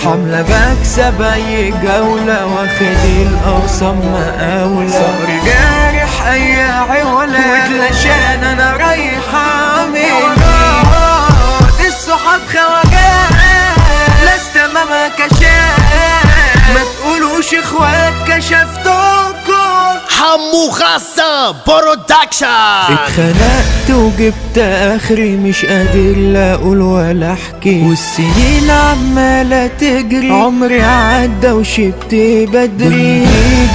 حملة بكسب اي جولة، واخد الاخصام مقاولة، صبري جارح اي عولة، واتلاشان انا رايح اعمل الصحاب خواجات، لست امامها كشاف، ما تقولوش اخوات كشفتوكم. حمو غصة برودكشن. اتخنقت وجبت اخري، مش قادر لا اقول ولا احكي، والسنين عمالة تجري، عمري عدى وشبت بدري،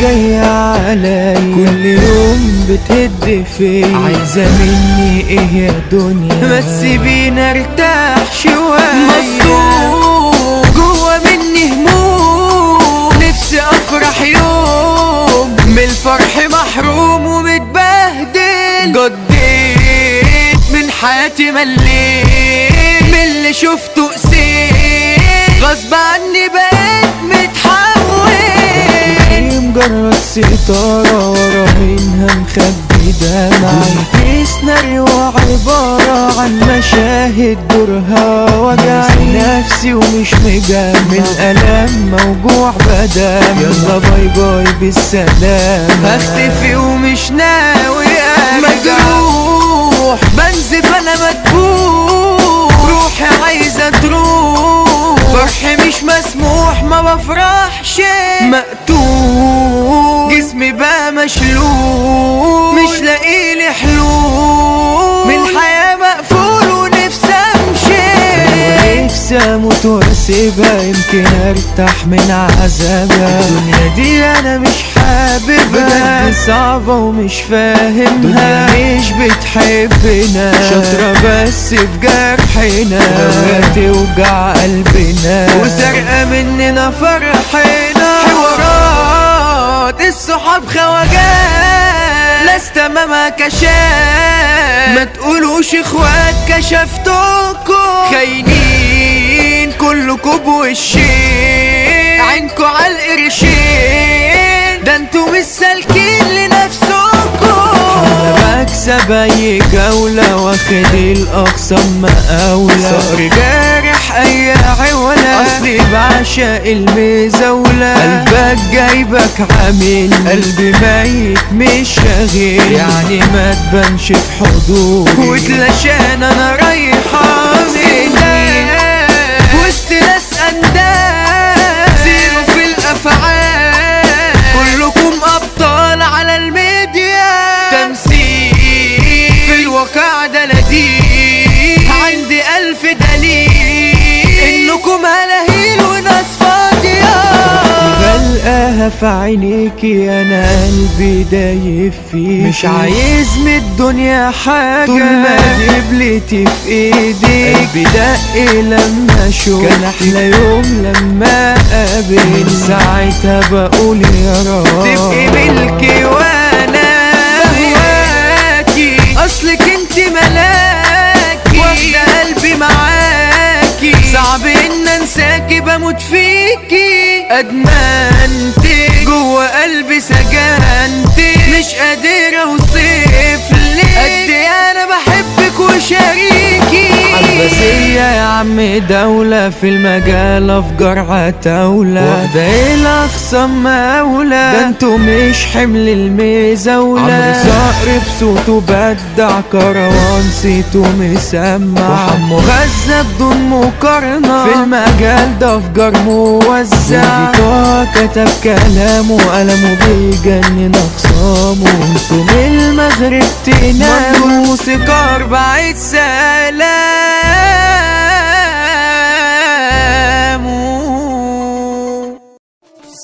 جاية عليا كل يوم بتهد فيا، عايزة مني ايه يا دنيا، ما تسيبيني ارتاح شوية، مصدوم جوا مني هموم، نفسي افرح يوم، من الفرح محروم ومتبهدل، قضيت من حياتي مليت، من اللي شفته قسيت، غصب عني بقيت متحول، مجرد ستارة ورا منها مخبي دمعي، سيناريو عبارة عن مشاهد دورها وجعي، نفسي ومش مجمل ألم موجوع بدم، يلا باي باي بالسلام، هختفي ومش ناوي مجروح، بنزف انا مدبوح، روحي عايزة تروح، فرحي مش مسموح، ما بفرحش، مقتول جسمي بقى مشلول، مش لاقيلي حلول، من الحياة مقفول ونفسي امشي، نفسي اموت واسيبها، يمكن ارتاح من عذابها، الدنيا دي انا مش حاببها، بجد صعبة ومش فاهمها، مش بتحبنا، شاطرة بس في جرحنا، توجع قلبنا، وسرقة مننا فرحنا، حوارات الصحاب خواجات، لست امامها كشاف، ما تقولوش اخوات كشفتوكم، خاينين كلكوا بوشين، عينكوا عالقرشين، ده انتوا مش سالكين لنفسكم، بكسب اي جولة، واخد الاخصام مقاولة، صقر جارح اي عولة، اصلي بعشق المزاولة، قلبك جايبك عامل، قلبي ميت مش شاغل، يعني ما تبانش في حضوري، واتلاشان انا رايحة سنين وسط ناس انداد، زيرو في الافعال، كلكم ابطال على الميديا، تمثيل في الواقع ده نديل، عندي 1000 دليل انكم هلاهيل وناس فاضية، بلقاها في عينيكي، انا قلبي دايب فيكي، مش عايز من الدنيا حاجة، طول ما دبلتي في ايدي، قلبي دق لما اشوف، كان احلى يوم لما قابل، ساعتها بقول يا رب تبقي ملكي وانا بهواكي، اصلك انت ملاكي، واخدة قلبي معاكي، صعب ان انساكي، بموت فيكي، ادمنتك جوا قلبي سجنتك، مش قادر اوصفلك قد ايه انا بحبك وشريكي، عباسية يا عم دولة، في المجال افجر عتاولة، واخدة الاخصام مقاولة، ده انتو مش حمل المزاولة، عمرو صقر بصوته بدع، كروان صيته مسمع، وحمو غزة بدون مقارنة، في المجال ده افجر موزع، كتب كلامه وقلمه بيجنن اخصامه، انتو من المغرب تناموا، موسيقار بعيد سلامه،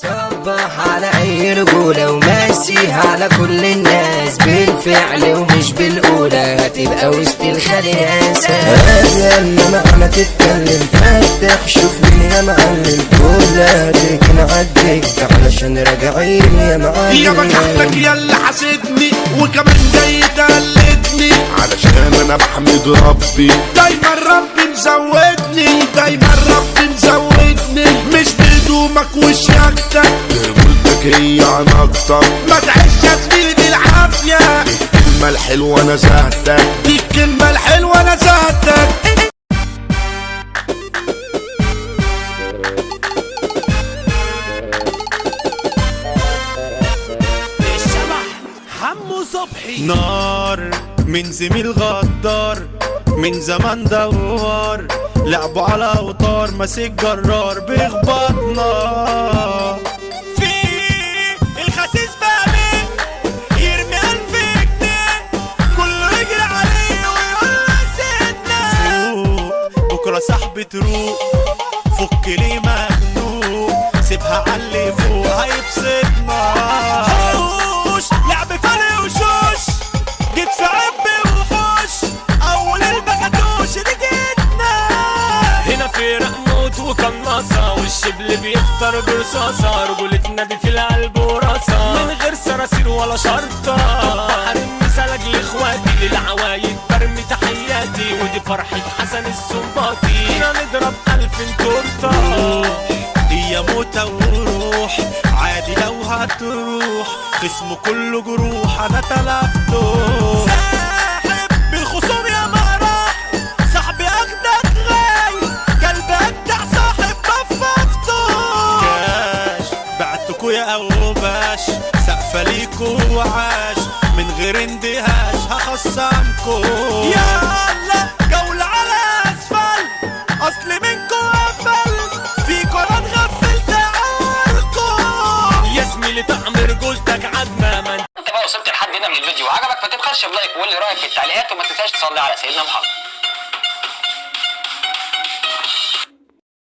صبح على اي رجولة، وماسيها على كل الناس، بالفعل ومش بالقولة، هتبقى وسط الخلياسة، هذا اللي معنى تتكلم، فتح شوف مين يا معلم، كلها تكن عدك علشان راجعين يا معلم، يا بجحتك يا اللي حاسدني، وكمان جاي تقلدني، علشان انا بحمد ربي، دايما ربي مزودني، دايما ربي مزودني، مش بهدومك وشياكتك، برجولتك هي عن اكتر، ما تعيش يا زميلي بالعافية، دي الكلمة الحلوة نزهتك، دي الكلمة الحلوة نزهتك. نار من زميل غدار من زمان دوار لعبوا على اوتار ماسك جرار بيخبطنا في الخسيس بابي يرمي 1000 جنيه كله يجري عليه ويقول له سيدنا فوق بكره صاحبي تروق فك ليه مخنوق سيبها علي فوق هيبسطنا حوش لعب فرق وشوش جيت في عب وحوش اول البكاتوش دي جيتنا هنا فرق موت وقناصة والشبل بيفطر برصاصة رجولتنا دي في القلب وراسة من غير صراصير ولا شرطة حرم مثالك لاخواتي للعوايد برمي تحياتي ودي فرحة حسن السنباطي هنا نضرب 1000 تورته هي موتة وروح عادي لو هتروح خصمه كله جروح انا تلفته ساحب بالخصوم يا مهراح صاحبي اخدك غاي قلبي اجدع صاحب بففته كاش بعتكوا يا اوباش سقفة ليكوا وعاش من غير اندهاش هخصمكوا يلا جولة على اسفل اصل منكوا قفل فيكوا انا اتغفلت عنكم يا زميلي طعم رجولتك عدمة من انت بقى وصلت لحد هنا من الفيديو عجبك ما تبخلش بلايك وقول لي رايك في التعليقات وما تنساش تصلي على سيدنا محمد.